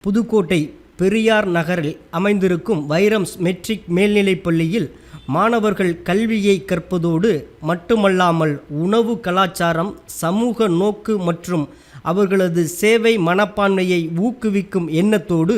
புதுக்கோட்டை பெரியார் நகரில் அமைந்திருக்கும் வைரம்ஸ் மெட்ரிக் மேல்நிலைப் பள்ளியில் மாணவர்கள் கல்வியை கற்பதோடு மட்டுமல்லாமல் உணவு கலாச்சாரம், சமூக நோக்கு மற்றும் அவர்களது சேவை மனப்பான்மையை ஊக்குவிக்கும் எண்ணத்தோடு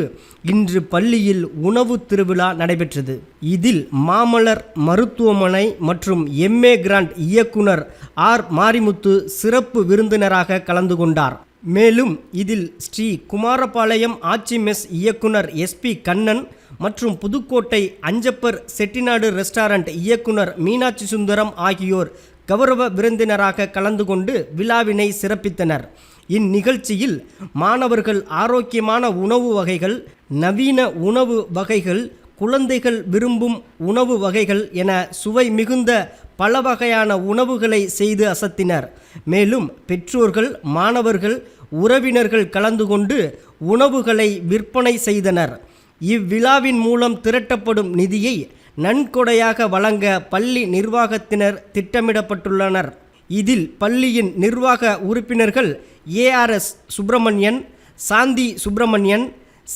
இன்று பள்ளியில் உணவு திருவிழா நடைபெற்றது. இதில் மாமலர் மருத்துவமனை மற்றும் எம்ஏ கிராண்ட் இயக்குனர் ஆர் மாரிமுத்து சிறப்பு விருந்தினராக கலந்து கொண்டார். மேலும் இதில் ஸ்ரீ குமாரபாளையம் ஆச்சி மெஸ் இயக்குனர் SP கண்ணன் மற்றும் புதுக்கோட்டை அஞ்சப்பர் செட்டிநாடு ரெஸ்டாரண்ட் இயக்குனர் மீனாட்சி சுந்தரம் ஆகியோர் கௌரவ விருந்தினராக கலந்து கொண்டு விழாவினை சிறப்பித்தனர். இந்நிகழ்ச்சியில் மாணவர்கள் ஆரோக்கியமான உணவு வகைகள், நவீன உணவு வகைகள், குழந்தைகள் விரும்பும் உணவு வகைகள் என சுவை மிகுந்த பல வகையான உணவுகளை செய்து அசத்தினர். மேலும் பெற்றோர்கள், மாணவர்கள், உறவினர்கள் கலந்து கொண்டு உணவுகளை விற்பனை செய்தனர். இவ்விழாவின் மூலம் திரட்டப்படும் நிதியை நன்கொடையாக வழங்க பள்ளி நிர்வாகத்தினர் திட்டமிடப்பட்டுள்ளனர். இதில் பள்ளியின் நிர்வாக உறுப்பினர்கள் ARS சுப்பிரமணியன், சாந்தி சுப்பிரமணியன்,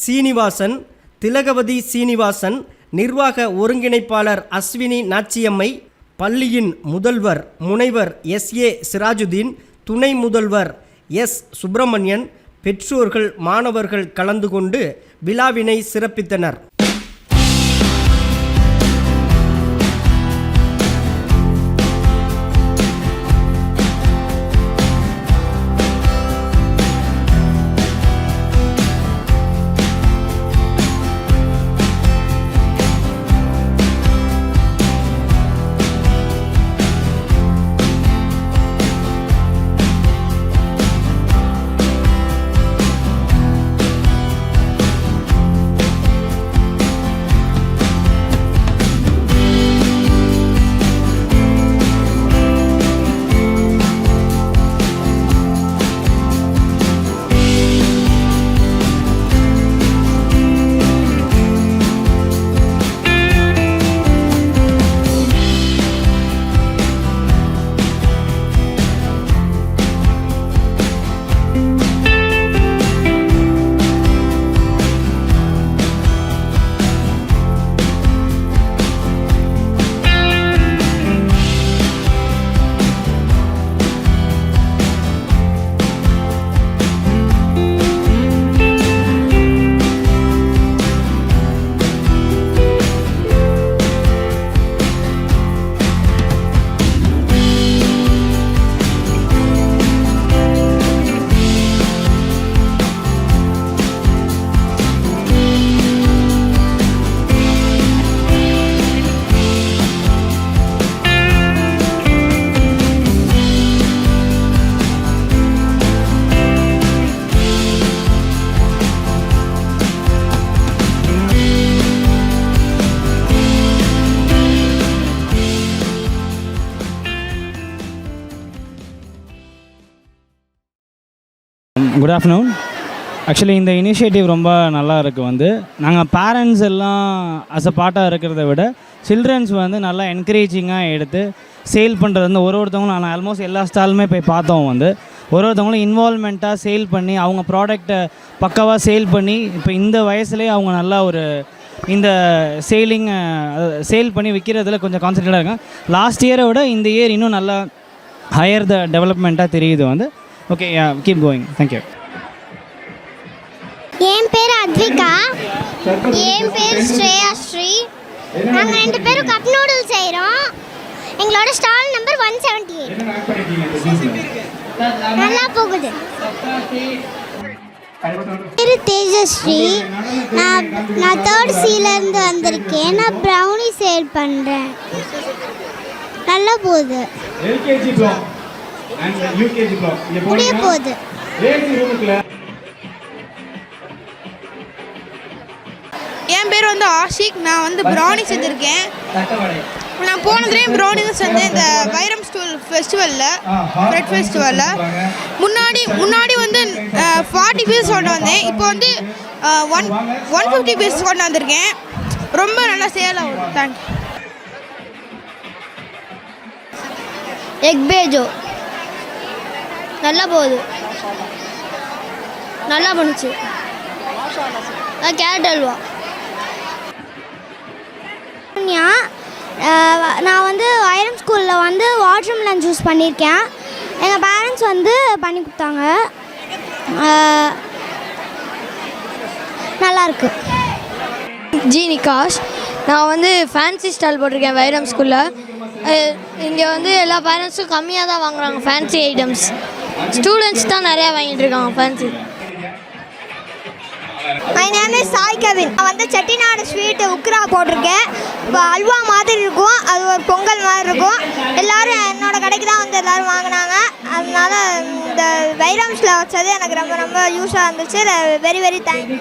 சீனிவாசன், திலகவதி சீனிவாசன், நிர்வாக ஒருங்கிணைப்பாளர் அஸ்வினி நாச்சியம்மை, பள்ளியின் முதல்வர் முனைவர் SA சிராஜுதீன், துணை முதல்வர் S சுப்பிரமணியன், பெற்றோர்கள், மாணவர்கள் கலந்து கொண்டு விழாவினை சிறப்பித்தனர். Good afternoon. ஆக்சுவலி இந்த இனிஷியேட்டிவ் ரொம்ப நல்லா இருக்குது. நாங்கள் பேரண்ட்ஸ் எல்லாம் அஸ் அ பார்ட்டாக இருக்கிறத விட சில்ட்ரன்ஸ் நல்லா என்கரேஜிங்காக எடுத்து சேல் பண்ணுறது ஒருத்தவங்களும் நான் ஆல்மோஸ்ட் எல்லா ஸ்டாலுமே போய் பார்த்தோம். ஒருத்தவங்களும் இன்வால்மெண்ட்டாக சேல் பண்ணி அவங்க ப்ராடக்டை பக்காவாக சேல் பண்ணி இப்போ இந்த வயசுலேயே அவங்க நல்லா ஒரு இந்த சேல் பண்ணி விற்கிறதுல கொஞ்சம் கான்சன்ட்ரேட்டாக இருக்காங்க. லாஸ்ட் இயரை விட இந்த இயர் இன்னும் நல்லா ஹையர் டெவலப்மெண்ட்டாக தெரியுது. Okay, keep going. தேங்க்யூ. என் பேர் அத்விகா. என் பேர் ஸ்ரேயா ஸ்ரீ. நாங்கள் 2 பேரும் கப் நூடுல்ஸ் செய்கிறோம். எங்களோட ஸ்டால் நம்பர் 178. நல்லா போகுது. பேர் தேஜஸ்ரீ. நான் 3rd Cலேருந்து வந்திருக்கேன். நான் ப்ரௌனி சேல் பண்ணுறேன். நல்லா போகுது. முடிய போகுது. என் பேர் ஆஷிக். நான் ப்ரௌனி செஞ்சுருக்கேன். நான் போனதுலேயும் ப்ரௌனி தான் செஞ்சேன். இந்த வைரம் ஸ்டூல் ஃபெஸ்டிவலில், ப்ரெட் ஃபெஸ்டிவலில் முன்னாடி 40 பீஸ் கொண்டு வந்தேன். இப்போ 150 பீஸ் கொண்டு வந்திருக்கேன். ரொம்ப நல்லா சேல் ஆகும். தேங்க்யூ. எக் பேஜோ நல்லா போகுது, நல்லா பண்ணுச்சு. கேரட் அல்வா. நான் வந்து வைரம் ஸ்கூலில் வந்து வாட்டர்மெலன் ஜூஸ் பண்ணியிருக்கேன். எங்கள் பேரண்ட்ஸ் வந்து பண்ணி கொடுத்தாங்க. நல்லாயிருக்கு. ஜி நிகாஷ். நான் வந்து ஃபேன்சி ஸ்டால் போட்டிருக்கேன் வைரம் ஸ்கூலில். இங்கே வந்து எல்லா பேரண்ட்ஸும் கம்மியாக தான் வாங்குறாங்க ஃபேன்சி ஐட்டம்ஸ். ஸ்டூடெண்ட்ஸ் தான் நிறையா வாங்கிட்டு இருக்காங்க fancy. My name is Sai Kavin. நான் வந்து செட்டிநாடு ஸ்வீட்டு உக்ரா போட்டிருக்கேன். இப்போ அல்வா மாதிரி இருக்கும், அது ஒரு பொங்கல் மாதிரி இருக்கும். எல்லோரும் என்னோடய கடைக்கு தான் வந்து எல்லோரும் வாங்கினாங்க. அதனால இந்த வைரம்ஸில் வச்சது எனக்கு ரொம்ப ரொம்ப யூஸாக இருந்துச்சு. Very very thank you.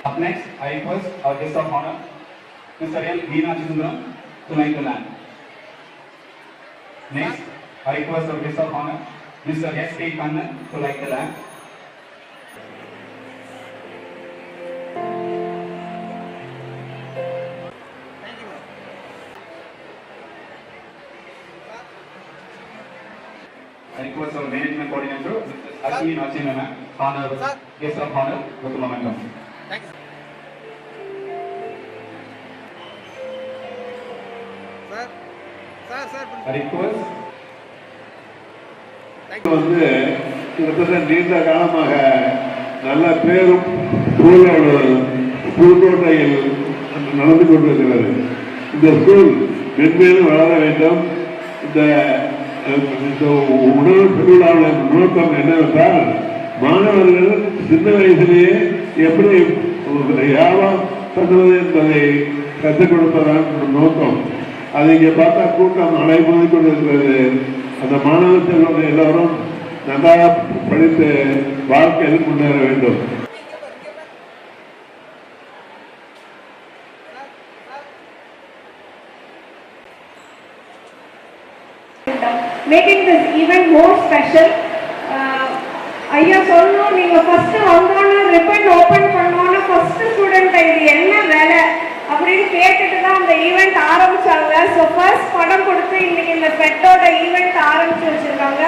Up next, I request our guest of honor, Mr. L. Meenakshi Sundaram, to make the land. Next, I request our guest of honor, Mr. S.K. Kannan, to light the lamp. I request our management coordinator, Mr. Ashwin Achinana, honor, guest of honor, with the momentum. I request வந்து கிட்டத்தட்ட நீண்ட காலமாக நல்ல பேரும் புதுக்கோட்டையில் நடந்து கொண்டிருக்கிறது. இந்த ஸ்கூல் மென்மேலும் வளர வேண்டும். இந்த உணவு திருவிழாவின் நோக்கம் என்னவென்றால் மாணவர்கள் சின்ன வயதிலேயே எப்படி வியாபாரம் பண்ணுவது என்பதை கற்றுக் கொடுப்பதான் நோக்கம். அது இங்கே பார்த்தா கூட்டம் அலைமோதி கொண்டிருக்கிறது. அந்த மாணவர்கள் எல்லோரும் நன்றாக படித்து வாழ்க்கையில் முன்னேற வேண்டும். Making this event more special. ஐயா சொல்லணும், நீங்கள் ஃபஸ்ட்டு வந்தோன்னே ரிப்பன் ஓப்பன் பண்ணோன்னே ஃபஸ்ட்டு ஸ்டூடெண்ட் இது என்ன வேலை அப்படின்னு கேட்டுட்டு தான் அந்த ஈவெண்ட் ஆரம்பித்தாங்க. ஸோ ஃபர்ஸ்ட் படம் கொடுத்து இன்றைக்கி இந்த பெட்டோட ஈவெண்ட் ஆரம்பித்து வச்சுருக்காங்க.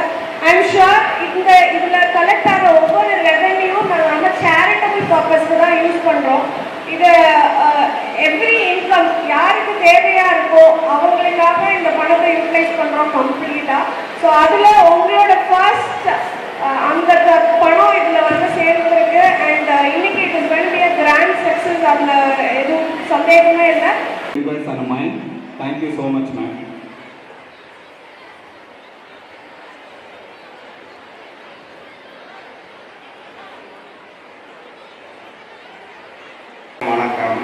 ஐம் ஷுர் இதில் கலெக்ட் ஆகிற ஒவ்வொரு ரெவென்யூவும் நம்ம சேரிட்டபிள் பர்பஸ்க்கு தான் யூஸ் பண்ணுறோம். இது எவ்ரி இன்கம் யாருக்கு தேவையாக இருக்கோ அவங்களுக்காக இந்த பணத்தை யூட்டிலைஸ் பண்ணுறோம் கம்ப்ளீட்டாக. ஸோ அதில் உங்களோட ஃபர்ஸ்ட் அந்த பணம் இதில் வந்து சேர்ந்துருக்கு. அண்ட் இன்னைக்கு it is well be a grand success. அதில் எதுவும் சந்தேகமே இல்லை. Thank you so much, ma'am. வணக்கம்.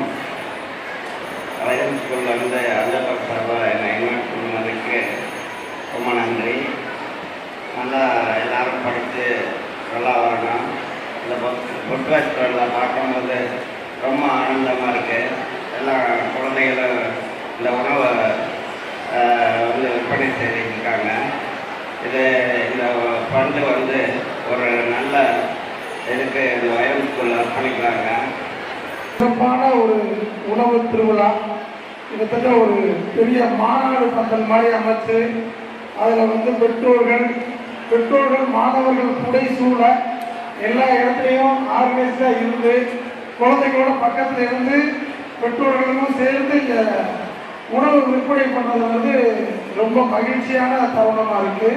வைரம் ஸ்கூலில் வந்து அஞ்சல் சார்பாக என்னை இன்வைட் பண்ணதுக்கு ரொம்ப நன்றி. நல்லா எல்லாரும் படித்து நல்லா வரணும். இந்த புக் ஃபெஸ்டிவலில் பார்க்கும்போது ரொம்ப ஆனந்தமாக இருக்குது. எல்லா குழந்தைகளும் இந்த உணவை வந்து விற்பனை செய்திருக்காங்க. இந்த ஃபண்டு வந்து ஒரு நல்ல இதுக்கு இந்த வைரம் ஸ்கூலில் அர்ப்பணிக்கிறாங்க. சிறப்பான ஒரு உணவு திருவிழா, கிட்டத்தட்ட ஒரு பெரிய மாநாடு பந்தல் மாதிரி அமைச்சு அதில் வந்து பெற்றோர்கள் மாணவர்கள் புடை சூழ எல்லா இடத்துலையும் ஆர்கனைஸ்டாக இருந்து குழந்தைகளோட பக்கத்தில் இருந்து பெற்றோர்களும் சேர்ந்து இந்த உணவு விற்பனை பண்ணுறது வந்து ரொம்ப மகிழ்ச்சியான தருணமாக இருக்குது.